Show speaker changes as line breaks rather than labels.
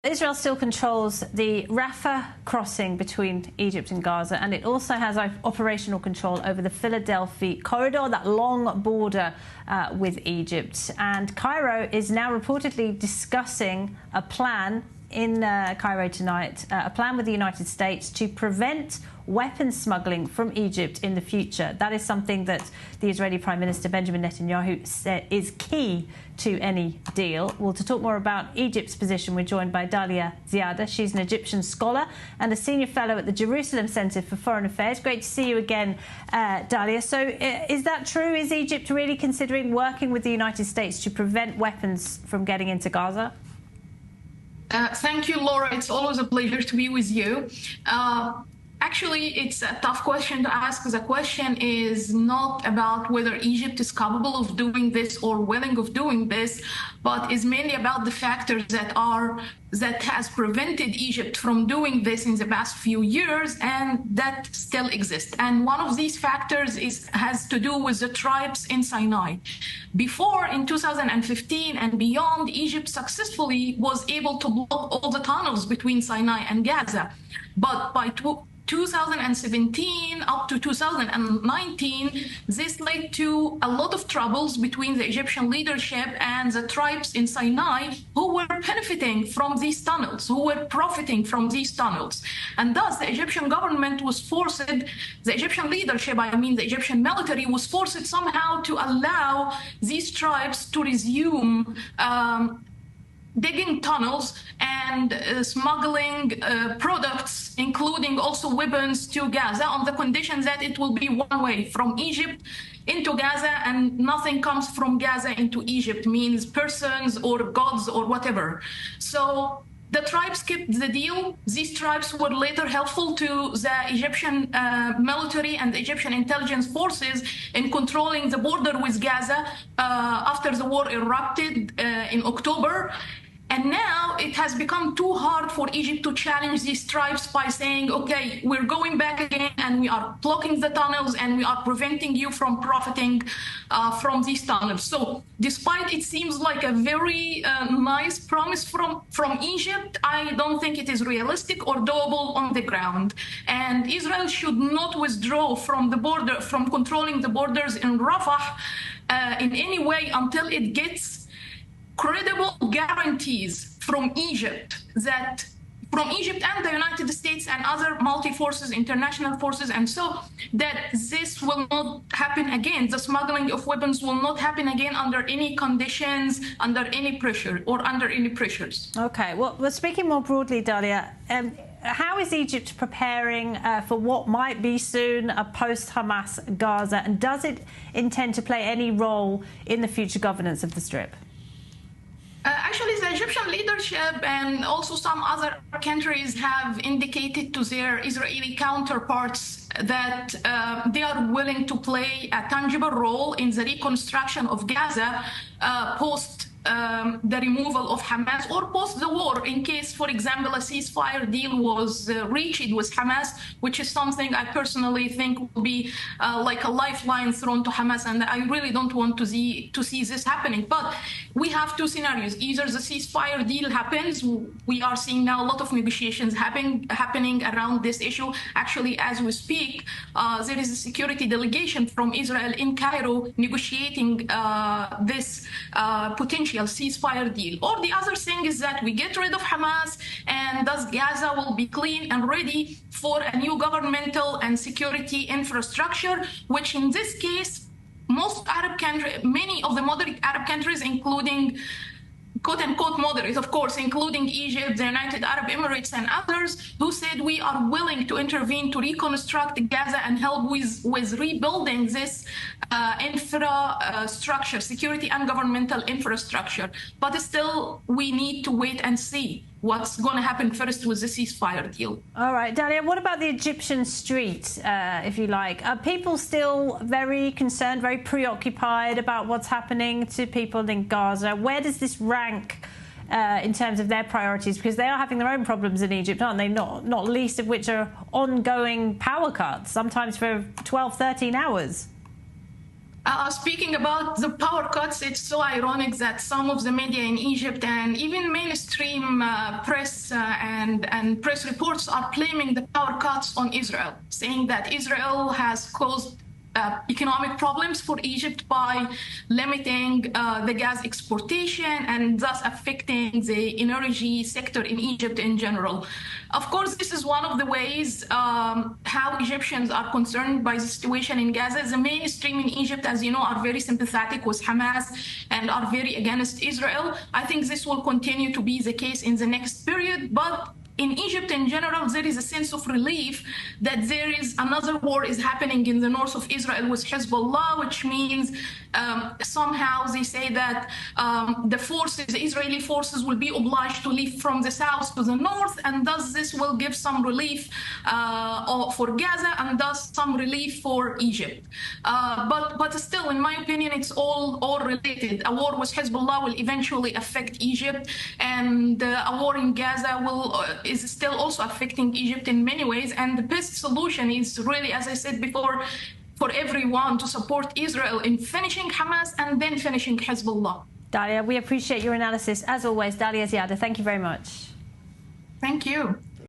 Israel still controls the Rafah crossing between Egypt and Gaza, and it also has operational control over the Philadelphia corridor, that long border with Egypt. And Cairo is now reportedly discussing a plan in Cairo tonight, a plan with the United States to prevent weapons smuggling from Egypt in the future. That is something that the Israeli Prime Minister Benjamin Netanyahu said is key to any deal. Well, to talk more about Egypt's position, we're joined by Dalia Ziada. She's an Egyptian scholar and a senior fellow at the Jerusalem Center for Foreign Affairs. Great to see you again, Dalia. So is that true? Is Egypt really considering working with the United States to prevent weapons from getting into Gaza?
Thank you, Laura. It's always a pleasure to be with you. Actually, it's a tough question to ask. The question is not about whether Egypt is capable of doing this or willing of doing this, but is mainly about the factors that has prevented Egypt from doing this in the past few years and that still exist. And one of these factors has to do with the tribes in Sinai. Before, in 2015 and beyond, Egypt successfully was able to block all the tunnels between Sinai and Gaza. But by 2017 up to 2019, this led to a lot of troubles between the Egyptian leadership and the tribes in Sinai who were benefiting from these tunnels, who were profiting from these tunnels. And thus the Egyptian government was forced, the Egyptian leadership, I mean the Egyptian military, was forced somehow to allow these tribes to resume digging tunnels and smuggling products, including also weapons, to Gaza on the condition that it will be one way from Egypt into Gaza and nothing comes from Gaza into Egypt, means persons or goods or whatever. So the tribes kept the deal. These tribes were later helpful to the Egyptian military and the Egyptian intelligence forces in controlling the border with Gaza after the war erupted in October. And now it has become too hard for Egypt to challenge these tribes by saying, okay, we're going back again and we are blocking the tunnels and we are preventing you from profiting from these tunnels. So despite it seems like a very nice promise from Egypt, I don't think it is realistic or doable on the ground. And Israel should not withdraw from the border, from controlling the borders in Rafah in any way until it gets credible guarantees from Egypt and the United States and other multi-forces, international forces, and so that this will not happen again. The smuggling of weapons will not happen again under any conditions, under any pressure, or under any pressures.
Okay, well, speaking more broadly, Dalia, how is Egypt preparing for what might be soon a post-Hamas Gaza, and does it intend to play any role in the future governance of the Strip?
Actually, the Egyptian leadership and also some other countries have indicated to their Israeli counterparts that they are willing to play a tangible role in the reconstruction of Gaza post the removal of Hamas or post the war, in case, for example, a ceasefire deal was reached with Hamas, which is something I personally think will be like a lifeline thrown to Hamas, and I really don't want to see this happening. But we have two scenarios. Either the ceasefire deal happens, we are seeing now a lot of negotiations happening around this issue. Actually, as we speak, there is a security delegation from Israel in Cairo negotiating this potential ceasefire deal. Or the other thing is that we get rid of Hamas and thus Gaza will be clean and ready for a new governmental and security infrastructure, which in this case, most Arab countries, many of the moderate Arab countries, including quote-unquote moderate, of course, including Egypt, the United Arab Emirates and others, who said we are willing to intervene to reconstruct Gaza and help with rebuilding this infrastructure, security and governmental infrastructure. But still, we need to wait and see what's going to happen first with the ceasefire deal.
All right, Dalia, what about the Egyptian street, if you like? Are people still very concerned, very preoccupied about what's happening to people in Gaza? Where does this rank in terms of their priorities? Because they are having their own problems in Egypt, aren't they? Not least of which are ongoing power cuts, sometimes for 12, 13 hours.
Speaking about the power cuts, it's so ironic that some of the media in Egypt and even mainstream press and press reports are blaming the power cuts on Israel, saying that Israel has caused economic problems for Egypt by limiting the gas exportation and thus affecting the energy sector in Egypt in general. Of course, this is one of the ways how Egyptians are concerned by the situation in Gaza. The mainstream in Egypt, as you know, are very sympathetic with Hamas and are very against Israel. I think this will continue to be the case in the next period, but in Egypt in general, there is a sense of relief that there is another war is happening in the north of Israel with Hezbollah, which means somehow they say that the Israeli forces will be obliged to leave from the south to the north, and thus this will give some relief for Gaza and thus some relief for Egypt. But still, in my opinion, it's all related. A war with Hezbollah will eventually affect Egypt, and a war in Gaza is still also affecting Egypt in many ways. And the best solution is really, as I said before, for everyone to support Israel in finishing Hamas and then finishing Hezbollah.
Dalia, we appreciate your analysis. As always, Dalia Ziada, thank you very much.
Thank you.